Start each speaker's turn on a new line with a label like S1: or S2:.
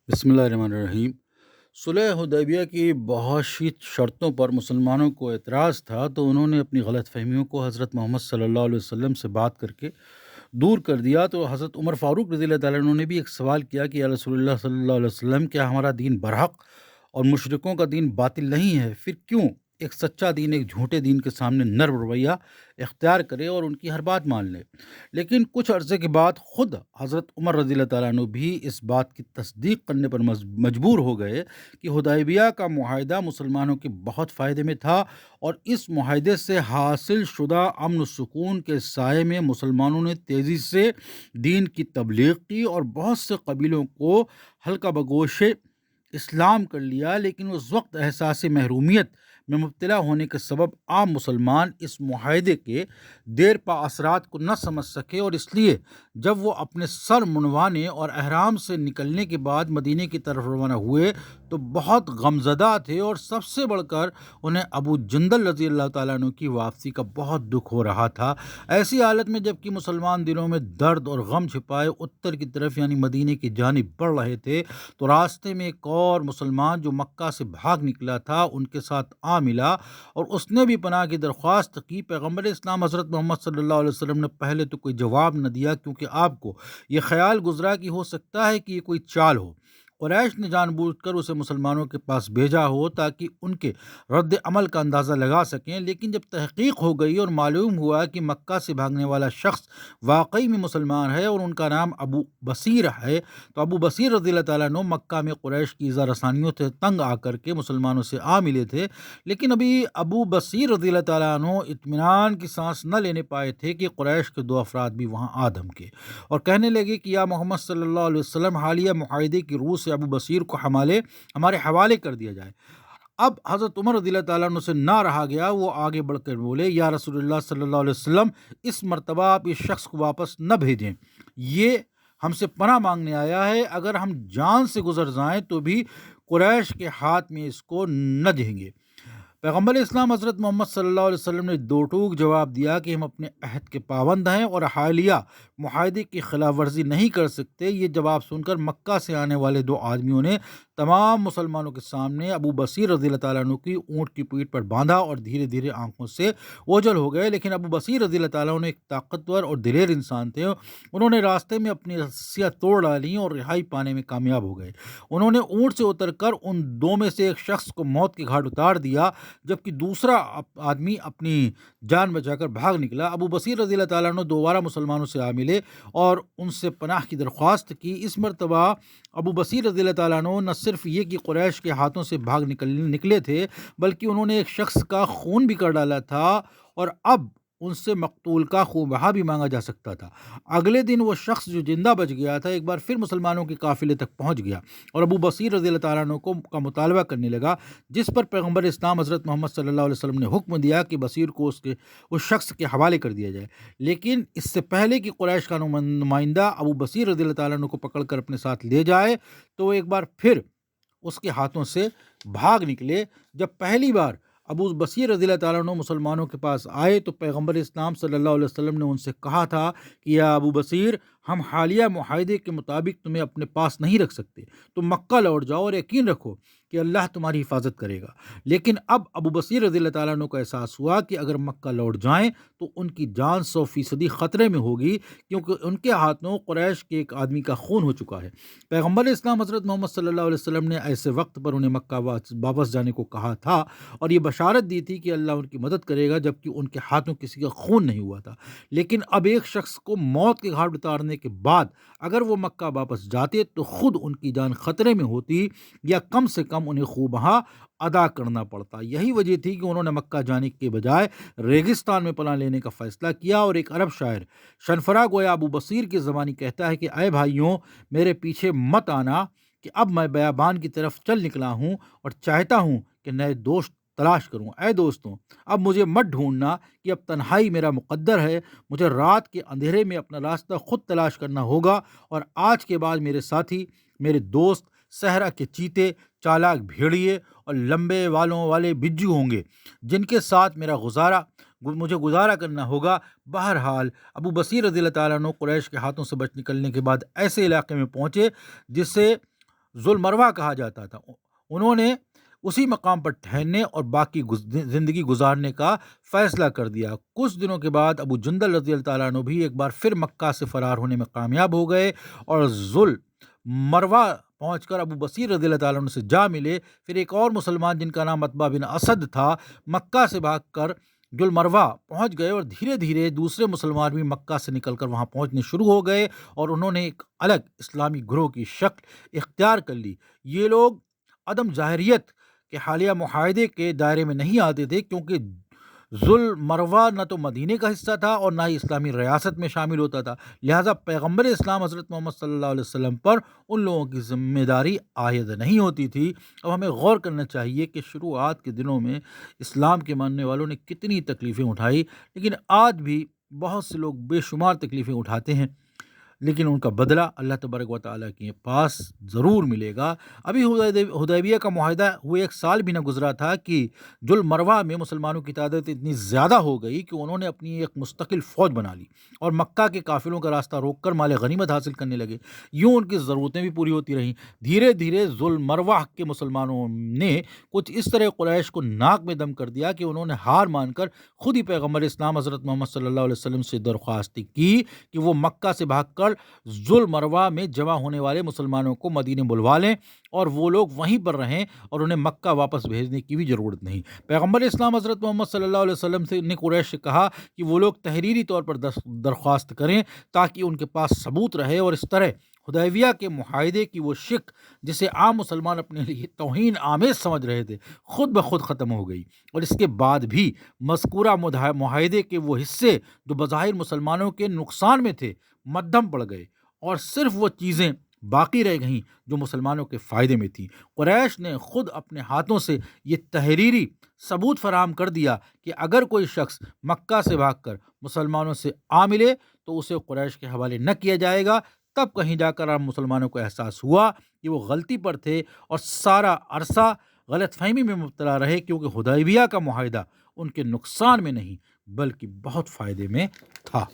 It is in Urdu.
S1: بسم اللہ الرحمن الرحیم۔ صلح حدیبیہ کی بہت سی شرطوں پر مسلمانوں کو اعتراض تھا، تو انہوں نے اپنی غلط فہمیوں کو حضرت محمد صلی اللہ علیہ وسلم سے بات کر کے دور کر دیا۔ تو حضرت عمر فاروق رضی اللہ تعالیٰ عنہ نے بھی ایک سوال کیا کہ یا رسول اللہ صلی اللہ علیہ وسلم، کیا ہمارا دین برحق اور مشرکوں کا دین باطل نہیں ہے؟ پھر کیوں ایک سچا دین ایک جھوٹے دین کے سامنے نرم رویہ اختیار کرے اور ان کی ہر بات مان لے؟ لیکن کچھ عرصے کے بعد خود حضرت عمر رضی اللہ تعالیٰ عنہ بھی اس بات کی تصدیق کرنے پر مجبور ہو گئے کہ حدیبیہ کا معاہدہ مسلمانوں کے بہت فائدے میں تھا، اور اس معاہدے سے حاصل شدہ امن و سکون کے سائے میں مسلمانوں نے تیزی سے دین کی تبلیغ کی اور بہت سے قبیلوں کو حلقہ بگوش اسلام کر لیا۔ لیکن اس وقت احساس محرومیت میں مبتلا ہونے کے سبب عام مسلمان اس معاہدے کے دیر پا اثرات کو نہ سمجھ سکے، اور اس لیے جب وہ اپنے سر منوانے اور احرام سے نکلنے کے بعد مدینے کی طرف روانہ ہوئے تو بہت غمزدہ تھے، اور سب سے بڑھ کر انہیں ابو جندل رضی اللہ تعالیٰ عنہ کی واپسی کا بہت دکھ ہو رہا تھا۔ ایسی حالت میں جبکہ مسلمان دلوں میں درد اور غم چھپائے اتر کی طرف یعنی مدینے کی جانب بڑھ رہے تھے، تو راستے میں ایک اور مسلمان جو مکہ سے بھاگ نکلا تھا ان کے ساتھ آ ملا، اور اس نے بھی پناہ کی درخواست کی۔ پیغمبر اسلام حضرت محمد صلی اللہ علیہ وسلم نے پہلے تو کوئی جواب نہ دیا، کیونکہ آپ کو یہ خیال گزرا کہ ہو سکتا ہے کہ یہ کوئی چال ہو، قریش نے جان بوجھ کر اسے مسلمانوں کے پاس بھیجا ہو تاکہ ان کے رد عمل کا اندازہ لگا سکیں۔ لیکن جب تحقیق ہو گئی اور معلوم ہوا کہ مکہ سے بھاگنے والا شخص واقعی میں مسلمان ہے اور ان کا نام ابو بصیر ہے، تو ابو بصیر رضی اللہ تعالیٰ عنہ مکہ میں قریش کی ایذا رسانیوں سے تنگ آ کر کے مسلمانوں سے آ ملے تھے۔ لیکن ابھی ابو بصیر رضی اللہ تعالیٰ عنہ اطمینان کی سانس نہ لینے پائے تھے کہ قریش کے دو افراد بھی وہاں آ دھمکے، اور کہنے لگے کہ یا محمد صلی اللہ علیہ وسلم، حالیہ معاہدے کی روح سے ابو بصیر کو ہمارے حوالے کر دیا جائے۔ اب حضرت عمر رضی اللہ تعالیٰ عنہ سے نہ رہا گیا، وہ آگے بڑھ کر بولے یا رسول اللہ صلی اللہ علیہ وسلم، اس مرتبہ آپ اس شخص کو واپس نہ بھیجیں، یہ ہم سے پناہ مانگنے آیا ہے، اگر ہم جان سے گزر جائیں تو بھی قریش کے ہاتھ میں اس کو نہ دیں گے۔ پیغمبر اسلام حضرت محمد صلی اللہ علیہ وسلم نے دو ٹوک جواب دیا کہ ہم اپنے عہد کے پابند ہیں اور حالیہ معاہدے کی خلاف ورزی نہیں کر سکتے۔ یہ جواب سن کر مکہ سے آنے والے دو آدمیوں نے تمام مسلمانوں کے سامنے ابو بصیر رضی اللہ تعالیٰ عنہ کی اونٹ کی پیٹھ پر باندھا اور دھیرے دھیرے آنکھوں سے اوجھل ہو گئے۔ لیکن ابو بصیر رضی اللہ تعالیٰ عنہ ایک طاقتور اور دلیر انسان تھے، انہوں نے راستے میں اپنی رسیاں توڑ ڈالیں اور رہائی پانے میں کامیاب ہو گئے۔ انہوں نے اونٹ سے اتر کر ان دو میں سے ایک شخص کو موت کے گھاٹ اتار دیا، جبکہ دوسرا آدمی اپنی جان بچا کر بھاگ نکلا۔ ابو بصیر رضی اللہ تعالیٰ عنہ دوبارہ مسلمانوں سے آ ملے اور ان سے پناہ کی درخواست کی۔ اس مرتبہ ابو بصیر رضی اللہ تعالیٰ عنہ نہ صرف یہ کہ قریش کے ہاتھوں سے بھاگ نکلے تھے، بلکہ انہوں نے ایک شخص کا خون بھی کر ڈالا تھا، اور اب ان سے مقتول کا خون بہا بھی مانگا جا سکتا تھا۔ اگلے دن وہ شخص جو زندہ بچ گیا تھا ایک بار پھر مسلمانوں کے قافلے تک پہنچ گیا اور ابو بصیر رضی اللہ تعالیٰ عنہ کا مطالبہ کرنے لگا، جس پر پیغمبر اسلام حضرت محمد صلی اللہ علیہ وسلم نے حکم دیا کہ بصیر کو اس شخص کے حوالے کر دیا جائے۔ لیکن اس سے پہلے کہ قریش کا نمائندہ ابو بصیر رضی اللہ تعالیٰ عنہ کو پکڑ کر اپنے ساتھ لے جائے، تو وہ ایک بار پھر اس کے ہاتھوں سے بھاگ نکلے۔ جب پہلی بار ابو بصیر رضی اللہ تعالیٰ عنہ مسلمانوں کے پاس آئے تو پیغمبر اسلام صلی اللہ علیہ وسلم نے ان سے کہا تھا کہ یا ابو بصیر، ہم حالیہ معاہدے کے مطابق تمہیں اپنے پاس نہیں رکھ سکتے، تم مکہ لوٹ جاؤ اور یقین رکھو کہ اللہ تمہاری حفاظت کرے گا۔ لیکن اب ابو بصیر رضی اللہ تعالیٰ عنہ کو احساس ہوا کہ اگر مکہ لوٹ جائیں تو ان کی جان 100% خطرے میں ہوگی، کیونکہ ان کے ہاتھوں قریش کے ایک آدمی کا خون ہو چکا ہے۔ پیغمبر اسلام حضرت محمد صلی اللہ علیہ وسلم نے ایسے وقت پر انہیں مکہ واپس جانے کو کہا تھا اور یہ بشارت دی تھی کہ اللہ ان کی مدد کرے گا، جبکہ ان کے ہاتھوں کسی کا خون نہیں ہوا تھا۔ لیکن اب ایک شخص کو موت کے گھاٹ اتارنے کے بعد اگر وہ مکہ واپس جاتے تو خود ان کی جان خطرے میں ہوتی، یا کم سے کم انہیں خوبہا ادا کرنا پڑتا۔ یہی وجہ تھی کہ انہوں نے مکہ جانے کے بجائے ریگستان میں پناہ لینے کا فیصلہ کیا۔ اور ایک عرب شاعر شنفرا گویا ابو بصیر کی زبانی کہتا ہے کہ اے بھائیوں، میرے پیچھے مت آنا کہ اب میں بیابان کی طرف چل نکلا ہوں اور چاہتا ہوں کہ نئے دوست تلاش کروں۔ اے دوستوں، اب مجھے مت ڈھونڈنا کہ اب تنہائی میرا مقدر ہے، مجھے رات کے اندھیرے میں اپنا راستہ خود تلاش کرنا ہوگا، اور آج کے بعد میرے ساتھی، میرے دوست صحرا کے چیتے، چالاک بھیڑیے اور لمبے والوں والے بجو ہوں گے جن کے ساتھ مجھے گزارا کرنا ہوگا۔ بہرحال ابو بصیر رضی اللہ تعالیٰ عنہ قریش کے ہاتھوں سے بچ نکلنے کے بعد ایسے علاقے میں پہنچے جسے ذوالمروا کہا جاتا تھا۔ انہوں نے اسی مقام پر ٹھہرنے اور باقی زندگی گزارنے کا فیصلہ کر دیا۔ کچھ دنوں کے بعد ابو جندل رضی اللہ تعالیٰ عنہ بھی ایک بار پھر مکہ سے فرار ہونے میں کامیاب ہو گئے اور ذوالمروا پہنچ کر ابو بصیر رضی اللہ تعالیٰ عنہ سے جا ملے۔ پھر ایک اور مسلمان جن کا نام عتبہ بن اسد تھا مکہ سے بھاگ کر ذوالمروا پہنچ گئے، اور دھیرے دھیرے دوسرے مسلمان بھی مکہ سے نکل کر وہاں پہنچنے شروع ہو گئے، اور انہوں نے ایک الگ اسلامی گروہ کی شکل اختیار کر لی۔ یہ لوگ عدم ظاہریت کے حالیہ معاہدے کے دائرے میں نہیں آتے تھے، کیونکہ ذوالمروا نہ تو مدینے کا حصہ تھا اور نہ ہی اسلامی ریاست میں شامل ہوتا تھا، لہٰذا پیغمبر اسلام حضرت محمد صلی اللہ علیہ وسلم پر ان لوگوں کی ذمہ داری عائد نہیں ہوتی تھی۔ اب ہمیں غور کرنا چاہیے کہ شروعات کے دنوں میں اسلام کے ماننے والوں نے کتنی تکلیفیں اٹھائی، لیکن آج بھی بہت سے لوگ بے شمار تکلیفیں اٹھاتے ہیں، لیکن ان کا بدلہ اللہ تبارک و تعالیٰ کے پاس ضرور ملے گا۔ ابھی حدیبیہ کا معاہدہ ہوئے 1 سال بھی نہ گزرا تھا کہ ذوالمروا میں مسلمانوں کی تعداد اتنی زیادہ ہو گئی کہ انہوں نے اپنی ایک مستقل فوج بنا لی اور مکہ کے قافلوں کا راستہ روک کر مال غنیمت حاصل کرنے لگے۔ یوں ان کی ضرورتیں بھی پوری ہوتی رہیں۔ دھیرے دھیرے ذوالمروا کے مسلمانوں نے کچھ اس طرح قریش کو ناک میں دم کر دیا کہ انہوں نے ہار مان کر خود ہی پیغمبر اسلام حضرت محمد صلی اللہ علیہ وسلم سے درخواست کی کہ وہ مکہ سے بھاگ کر ذوالمروا میں جمع ہونے والے مسلمانوں کو مدینے بلوا لیں اور وہ لوگ وہیں پر رہیں، اور انہیں مکہ واپس بھیجنے کی بھی ضرورت نہیں۔ پیغمبر اسلام حضرت محمد صلی اللہ علیہ وسلم نے قریش سے کہا کہ وہ لوگ تحریری طور پر درخواست کریں تاکہ ان کے پاس ثبوت رہے، اور اس طرح حدیبیہ کے معاہدے کی وہ شک جسے عام مسلمان اپنے لیے توہین آمیز سمجھ رہے تھے خود بخود ختم ہو گئی، اور اس کے بعد بھی مذکورہ معاہدے کے وہ حصے جو بظاہر مسلمانوں کے نقصان میں تھے مدھم پڑ گئے، اور صرف وہ چیزیں باقی رہ گئیں جو مسلمانوں کے فائدے میں تھیں۔ قریش نے خود اپنے ہاتھوں سے یہ تحریری ثبوت فراہم کر دیا کہ اگر کوئی شخص مکہ سے بھاگ کر مسلمانوں سے آ ملے تو اسے قریش کے حوالے نہ کیا جائے گا۔ تب کہیں جا کر عام مسلمانوں کو احساس ہوا کہ وہ غلطی پر تھے اور سارا عرصہ غلط فہمی میں مبتلا رہے، کیونکہ حدیبیہ کا معاہدہ ان کے نقصان میں نہیں بلکہ بہت فائدے میں تھا۔